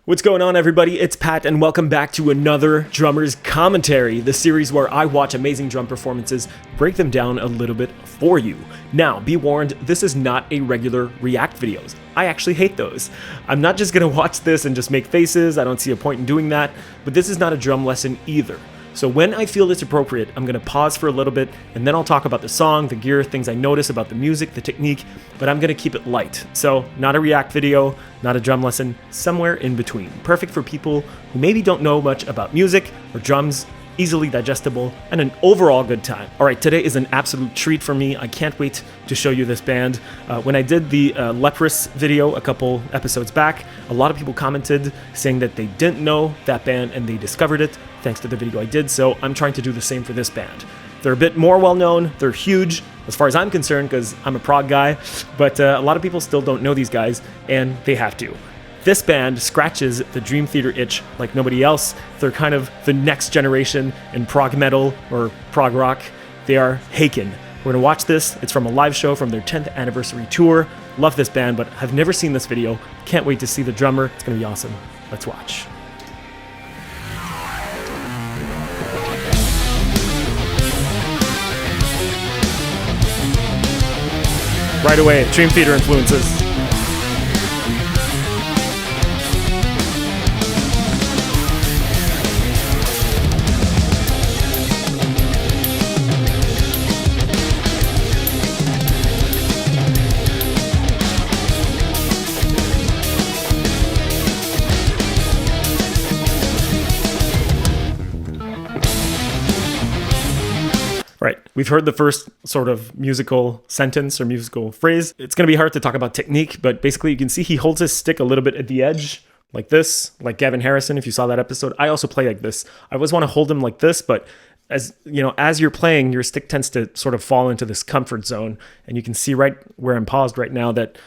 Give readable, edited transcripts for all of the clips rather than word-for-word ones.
What's going on, everybody? It's Pat, and welcome back to another Drummer's Commentary, the series where I watch amazing drum performances, break them down a little bit for you. Now, be warned, this is not a regular react videos. I actually hate those. I'm not just gonna watch this and just make faces. I don't see a point in doing that, but this is not a drum lesson either. So when I feel it's appropriate, I'm gonna pause for a little bit, and then I'll talk about the song, the gear, things I notice about the music, the technique, but I'm gonna keep it light. So not a react video, not a drum lesson, somewhere in between. Perfect for people who maybe don't know much about music or drums, easily digestible, and an overall good time. All right, today is an absolute treat for me. I can't wait to show you this band. When I did the Leprous video a couple episodes back, a lot of people commented saying that they didn't know that band and they discovered it thanks to the video I did, so I'm trying to do the same for this band. They're a bit more well-known, they're huge, as far as I'm concerned, because I'm a prog guy, but a lot of people still don't know these guys, and they have to. This band scratches the Dream Theater itch like nobody else. They're kind of the next generation in prog metal or prog rock. They are HAKEN. We're gonna watch this. It's from a live show from their 10th anniversary tour. Love this band, but have never seen this video. Can't wait to see the drummer. It's gonna be awesome. Let's watch. Right away, Dream Theater influences. Right, we've heard the first sort of musical sentence or musical phrase. It's going to be hard to talk about technique, but basically you can see he holds his stick a little bit at the edge, like this, like Gavin Harrison, if you saw that episode. I also play like this. I always want to hold him like this, but as you know, as you're playing, your stick tends to sort of fall into this comfort zone, and you can see right where I'm paused right now that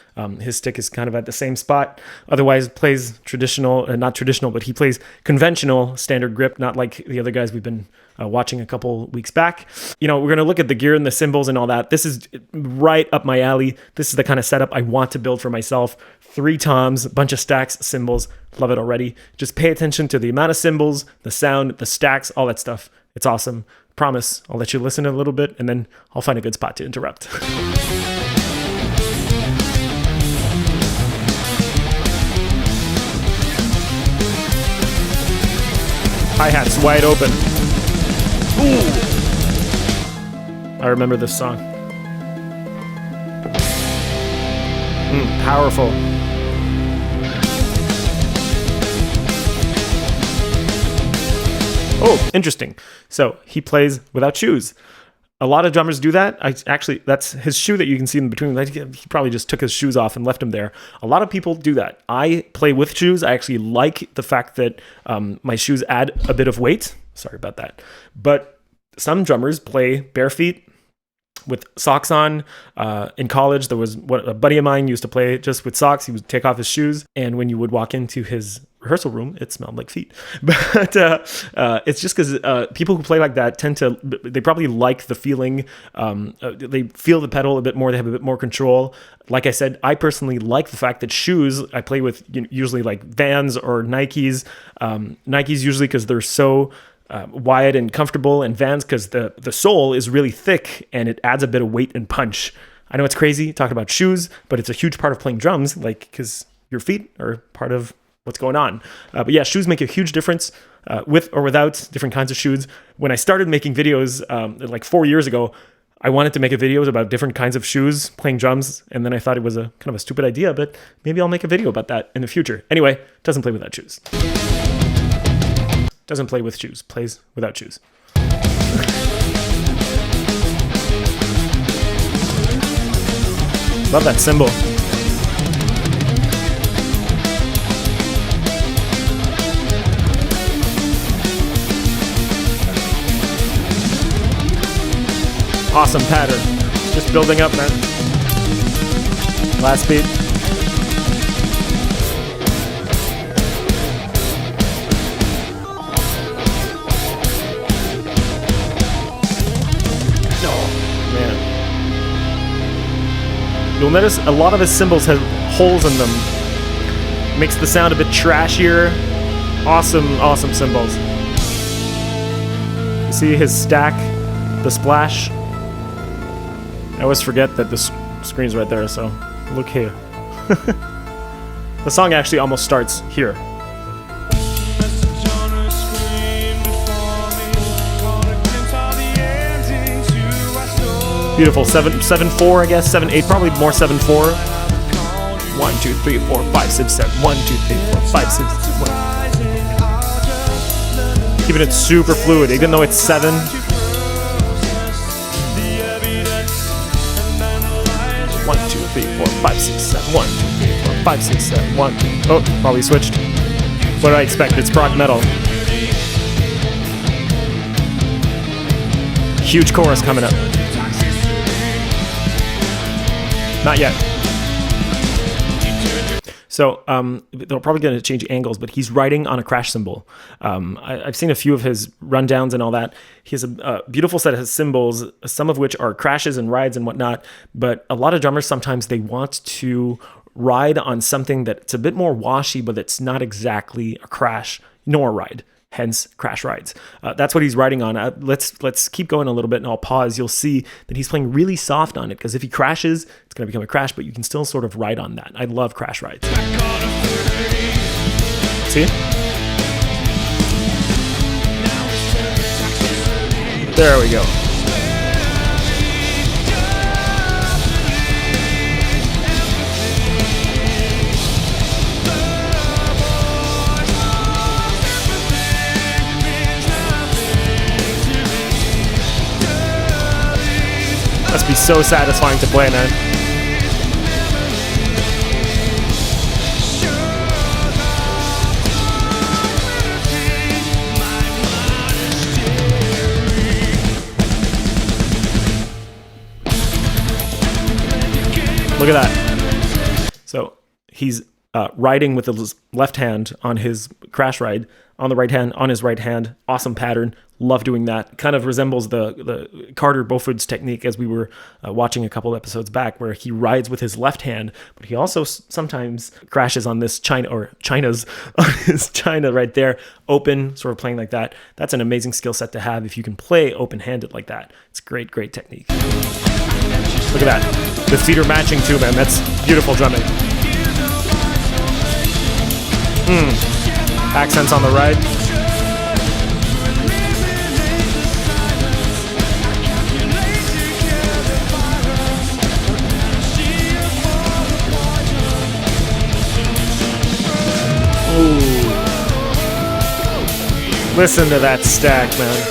his stick is kind of at the same spot. Otherwise, plays traditional, not traditional, but he plays conventional standard grip, not like the other guys we've been watching a couple weeks back. You know, we're going to look at the gear and the cymbals and all that. This is right up my alley. This is the kind of setup I want to build for myself. 3 toms, a bunch of stacks, cymbals. Love it already. Just pay attention to the amount of cymbals, the sound, the stacks, all that stuff. It's awesome. Promise, I'll let you listen a little bit and then I'll find a good spot to interrupt. Hi-hats wide open. Ooh. I remember this song. Powerful. Oh, interesting. So he plays without shoes. A lot of drummers do that. That's his shoe that you can see in between. He probably just took his shoes off and left them there. A lot of people do that. I play with shoes. I actually like the fact that my shoes add a bit of weight. Sorry about that. But some drummers play bare feet with socks on. In college, there was a buddy of mine used to play just with socks. He would take off his shoes, and when you would walk into his rehearsal room, it smelled like feet. But it's just because people who play like that they probably like the feeling. They feel the pedal a bit more. They have a bit more control. Like I said, I personally like the fact that shoes, I play with usually like Vans or Nikes. Nikes usually because they're so wide and comfortable, and Vans because the sole is really thick and it adds a bit of weight and punch. I know it's crazy talking about shoes, but it's a huge part of playing drums, like because your feet are part of what's going on. But yeah, shoes make a huge difference with or without different kinds of shoes. When I started making videos like 4 years ago, I wanted to make a video about different kinds of shoes playing drums, and then I thought it was a kind of a stupid idea, but maybe I'll make a video about that in the future. Anyway, doesn't play without shoes. Doesn't play with shoes, plays without shoes. Love that cymbal. Awesome pattern. Just building up, man. Last beat. You'll notice a lot of his cymbals have holes in them. Makes the sound a bit trashier. Awesome cymbals. You see his stack, the splash. I always forget that the screen's right there, so look here. The song actually almost starts here. Beautiful. 7/4, I guess. 7/8, probably more 7/4. 1, 2, 3, 4, 5, 6, 7. 1, 2, 3, 4, 5, 6, 7. Keeping it super fluid, even though it's 7. 1, 2, 3, 4, 5, 6, 7. 1, 2, 3, 4, 5, 6, 7. 1. Oh, probably switched. What did I expect? It's prog metal. Huge chorus coming up. Not yet. So they're probably going to change angles, but he's writing on a crash cymbal. I've seen a few of his rundowns and all that. He has a beautiful set of cymbals, some of which are crashes and rides and whatnot. But a lot of drummers, sometimes they want to ride on something that's a bit more washy, but it's not exactly a crash nor a ride. Hence, crash rides. That's what he's riding on. Let's keep going a little bit, and I'll pause. You'll see that he's playing really soft on it, because if he crashes, it's going to become a crash, but you can still sort of ride on that. I love crash rides. See? There we go. Must be so satisfying to play, man. Look at that. So he's riding with his left hand on his crash ride, on the right hand, on his right hand. Awesome pattern. Love doing that. Kind of resembles the Carter Beauford's technique, as we were watching a couple episodes back, where he rides with his left hand, but he also sometimes crashes on this China's on his China right there, open, sort of playing like that. That's an amazing skill set to have if you can play open-handed like that. It's great technique. Look at that. The feet are matching too, man. That's beautiful drumming. Accents on the ride. Ooh. Listen to that stack, man.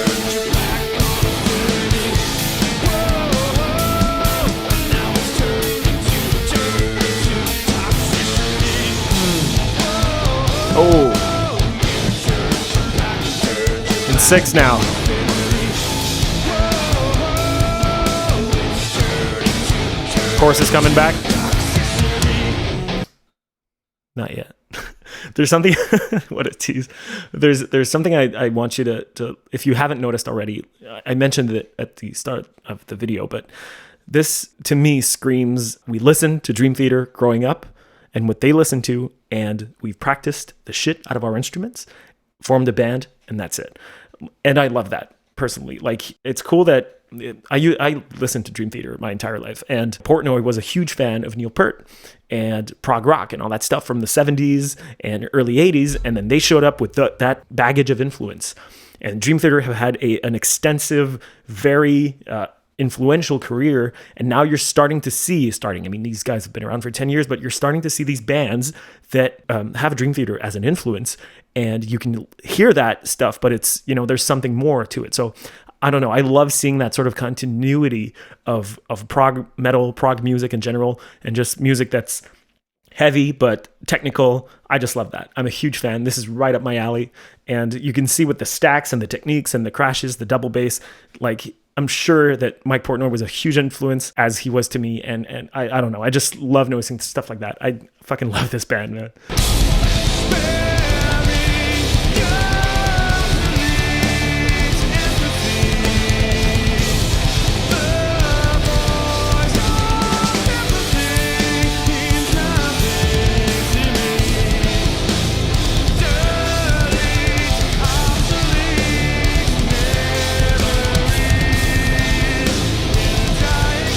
Oh. In 6 now. Chorus is coming back. Not yet. There's something, what a tease. There's something I want you to, if you haven't noticed already, I mentioned it at the start of the video, but this to me screams, we listened to Dream Theater growing up and what they listened to, and we've practiced the shit out of our instruments, formed a band, and that's it. And I love that personally. Like, it's cool that I listened to Dream Theater my entire life, and Portnoy was a huge fan of Neil Peart and prog rock and all that stuff from the 70s and early 80s, and then they showed up with that baggage of influence. And Dream Theater have had an extensive, very influential career, and now you're starting to see, I mean, these guys have been around for 10 years, but you're starting to see these bands that have Dream Theater as an influence, and you can hear that stuff, but it's, there's something more to it. So I don't know. I love seeing that sort of continuity of prog metal, prog music in general, and just music that's heavy but technical. I just love that. I'm a huge fan. This is right up my alley. And you can see with the stacks and the techniques and the crashes, the double bass, like, I'm sure that Mike Portnoy was a huge influence, as he was to me. And I don't know. I just love noticing stuff like that. I fucking love this band, man.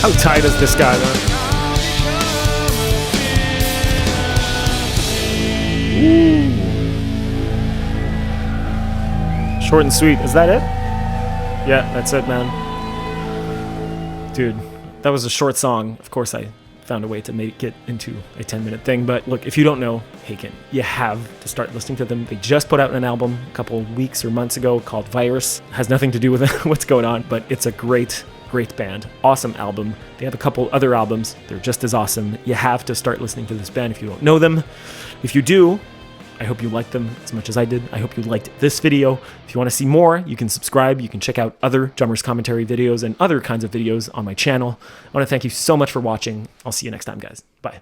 How tight is this guy, man? Ooh. Short and sweet. Is that it? Yeah, that's it, man. Dude, that was a short song. Of course, I found a way to make it into a 10-minute thing. But look, if you don't know HAKEN, you have to start listening to them. They just put out an album a couple weeks or months ago called Virus. Has nothing to do with what's going on, but it's a great band. Awesome album. They have a couple other albums. They're just as awesome. You have to start listening to this band if you don't know them. If you do, I hope you liked them as much as I did. I hope you liked this video. If you want to see more, you can subscribe. You can check out other Drummers commentary videos and other kinds of videos on my channel. I want to thank you so much for watching. I'll see you next time, guys. Bye.